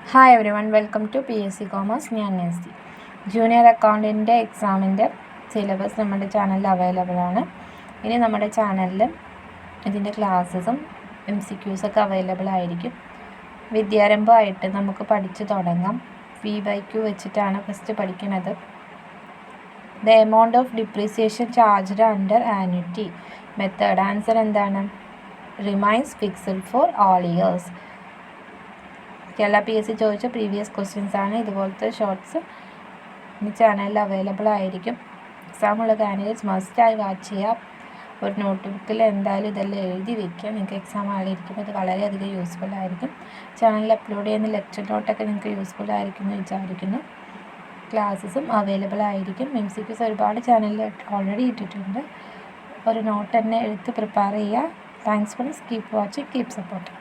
Hi everyone, welcome to PSC commerce. ഞാൻ Nesty. Junior അക്കൗണ്ടൻറ്റിൻ്റെ എക്സാമിൻ്റെ syllabus നമ്മുടെ ചാനലിൽ അവൈലബിൾ ആണ്. ഇനി നമ്മുടെ ചാനലിൽ ഇതിൻ്റെ ക്ലാസ്സസും MCQസൊക്കെ അവൈലബിൾ ആയിരിക്കും. വിദ്യാരംഭമായിട്ട് നമുക്ക് പഠിച്ചു തുടങ്ങാം. PYQ വെച്ചിട്ടാണ് ഫസ്റ്റ് പഠിക്കുന്നത്. The amount of depreciation charged under annuity method. Answer എന്താണ്? Remains fixed for all years. Kerala PSC ചോദിച്ച പ്രീവിയസ് ക്വസ്റ്റ്യൻസ് ആണ്. ഇതുപോലത്തെ ഷോർട്സ് ഈ ചാനലിൽ അവൈലബിൾ ആയിരിക്കും. എക്സാമുള്ള കാൻഡിഡേറ്റ്സ് മസ്റ്റായി വാച്ച് ചെയ്യാം. ഒരു നോട്ട് ബുക്കിൽ എന്തായാലും ഇതെല്ലാം എഴുതി വെക്കുക. നിങ്ങൾക്ക് എക്സാം ആയിരിക്കും ഇത് വളരെയധികം യൂസ്ഫുൾ ആയിരിക്കും. ചാനലിൽ അപ്ലോഡ് ചെയ്യുന്ന ലെക്ചർ നോട്ടൊക്കെ നിങ്ങൾക്ക് യൂസ്ഫുൾ ആയിരിക്കും എന്ന് വിചാരിക്കുന്നു. ക്ലാസ്സസും അവൈലബിൾ ആയിരിക്കും. MCQs ഒരുപാട് ചാനലിൽ ഓൾറെഡി ഇട്ടിട്ടുണ്ട്. ഒരു നോട്ട് തന്നെ എടുത്ത് പ്രിപ്പയർ ചെയ്യുക. Thanks for keep watching, keep support.